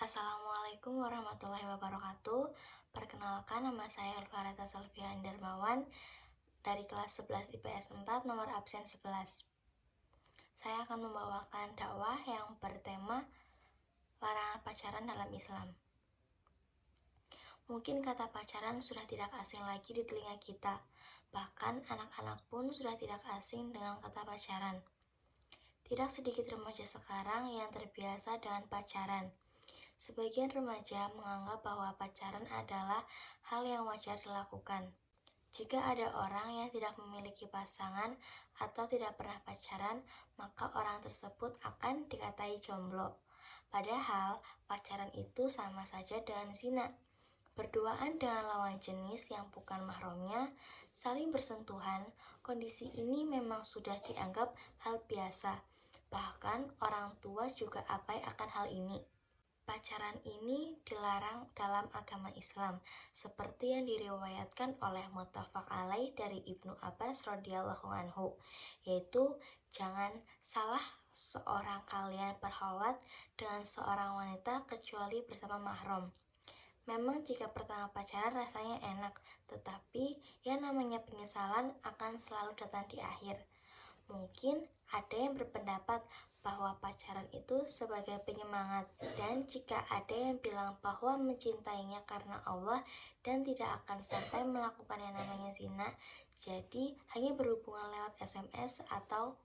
Assalamualaikum warahmatullahi wabarakatuh. Perkenalkan, nama saya Alfarata Salvian Darmawan dari kelas 11 IPS 4 nomor absen 11. Saya akan membawakan dakwah yang bertema larangan pacaran dalam Islam. Mungkin kata pacaran sudah tidak asing lagi di telinga kita. Bahkan anak-anak pun sudah tidak asing dengan kata pacaran. Tidak sedikit remaja sekarang yang terbiasa dengan pacaran. Sebagian remaja menganggap bahwa pacaran adalah hal yang wajar dilakukan. Jika ada orang yang tidak memiliki pasangan atau tidak pernah pacaran, maka orang tersebut akan dikatai jomblo. Padahal pacaran itu sama saja dengan zina. Berduaan dengan lawan jenis yang bukan mahramnya, saling bersentuhan, kondisi ini memang sudah dianggap hal biasa. Bahkan orang tua juga abai akan hal ini. Pacaran ini dilarang dalam agama Islam, seperti yang diriwayatkan oleh muttafaq alaih dari Ibnu Abbas radhiyallahu anhu, yaitu jangan salah seorang kalian berkhalwat dengan seorang wanita kecuali bersama mahram. Memang jika pertama pacaran rasanya enak, tetapi yang namanya penyesalan akan selalu datang di akhir. Mungkin ada yang berpendapat bahwa pacaran itu sebagai penyemangat, dan jika ada yang bilang bahwa mencintainya karena Allah dan tidak akan sampai melakukan yang namanya zina, jadi hanya berhubungan lewat SMS atau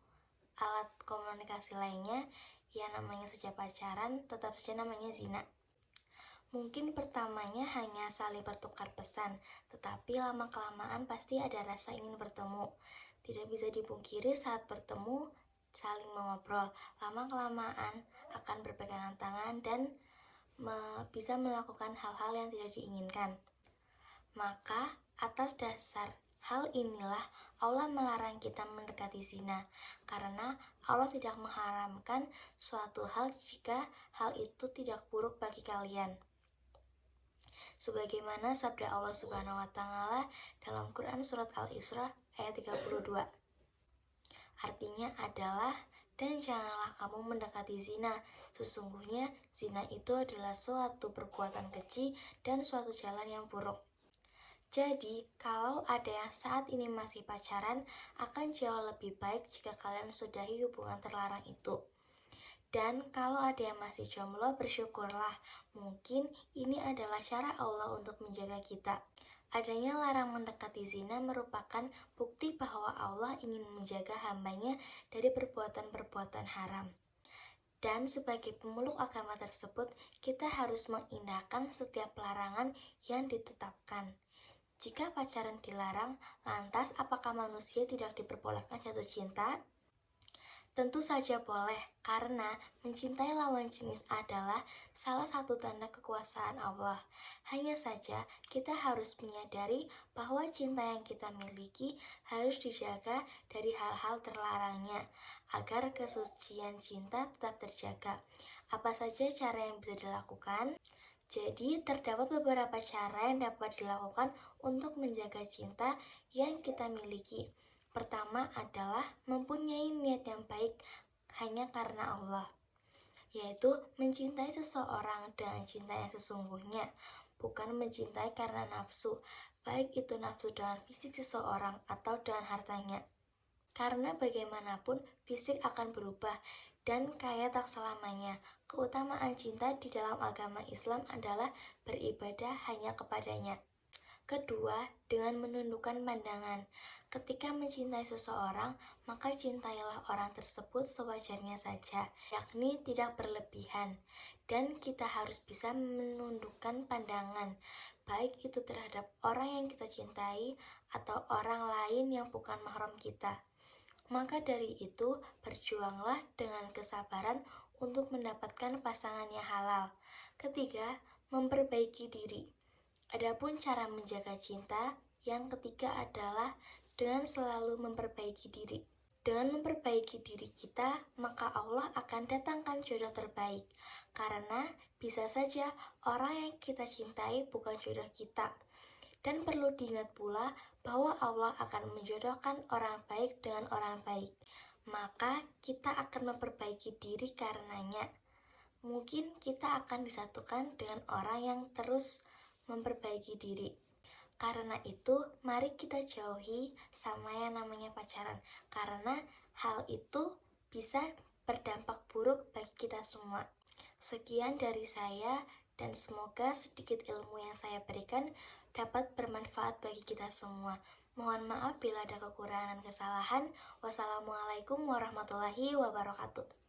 alat komunikasi lainnya, yang namanya saja pacaran tetap saja namanya zina. Mungkin pertamanya hanya saling bertukar pesan, tetapi lama-kelamaan pasti ada rasa ingin bertemu. Tidak bisa dipungkiri saat bertemu, saling mengobrol, lama-kelamaan akan berpegangan tangan dan bisa melakukan hal-hal yang tidak diinginkan. Maka atas dasar hal inilah Allah melarang kita mendekati zina, karena Allah tidak mengharamkan suatu hal jika hal itu tidak buruk bagi kalian. Sebagaimana sabda Allah Subhanahu wa taala dalam Quran surat Al-Isra ayat 32. Artinya adalah, dan janganlah kamu mendekati zina. Sesungguhnya zina itu adalah suatu perbuatan keji dan suatu jalan yang buruk. Jadi, kalau ada yang saat ini masih pacaran, akan jauh lebih baik jika kalian sudahi hubungan terlarang itu. Dan kalau ada yang masih jomblo, bersyukurlah. Mungkin ini adalah cara Allah untuk menjaga kita. Adanya larang mendekati zina merupakan bukti bahwa Allah ingin menjaga hambanya dari perbuatan-perbuatan haram. Dan sebagai pemeluk agama tersebut, kita harus mengindahkan setiap larangan yang ditetapkan. Jika pacaran dilarang, lantas apakah manusia tidak diperbolehkan jatuh cinta? Tentu saja boleh, karena mencintai lawan jenis adalah salah satu tanda kekuasaan Allah. Hanya saja kita harus menyadari bahwa cinta yang kita miliki harus dijaga dari hal-hal terlarangnya, agar kesucian cinta tetap terjaga. Apa saja cara yang bisa dilakukan? Jadi, terdapat beberapa cara yang dapat dilakukan untuk menjaga cinta yang kita miliki. Pertama adalah mempunyai niat yang baik hanya karena Allah, yaitu mencintai seseorang dengan cinta yang sesungguhnya, bukan mencintai karena nafsu, baik itu nafsu dengan fisik seseorang atau dengan hartanya. Karena bagaimanapun fisik akan berubah dan kaya tak selamanya. Keutamaan cinta di dalam agama Islam adalah beribadah hanya kepadanya. Kedua, dengan menundukkan pandangan. Ketika mencintai seseorang, maka cintailah orang tersebut sewajarnya saja, yakni tidak berlebihan. Dan kita harus bisa menundukkan pandangan, baik itu terhadap orang yang kita cintai atau orang lain yang bukan mahram kita. Maka dari itu, berjuanglah dengan kesabaran untuk mendapatkan pasangan yang halal. Ketiga, memperbaiki diri. Adapun cara menjaga cinta, yang ketiga adalah dengan selalu memperbaiki diri. Dengan memperbaiki diri kita, maka Allah akan datangkan jodoh terbaik. Karena bisa saja orang yang kita cintai bukan jodoh kita. Dan perlu diingat pula bahwa Allah akan menjodohkan orang baik dengan orang baik. Maka kita akan memperbaiki diri karenanya. mungkin kita akan disatukan dengan orang yang terus memperbaiki diri. Karena itu, mari kita jauhi sama yang namanya pacaran, karena hal itu bisa berdampak buruk bagi kita semua. Sekian dari saya, dan semoga sedikit ilmu yang saya berikan dapat bermanfaat bagi kita semua. Mohon maaf bila ada kekurangan dan kesalahan. Wassalamualaikum warahmatullahi wabarakatuh.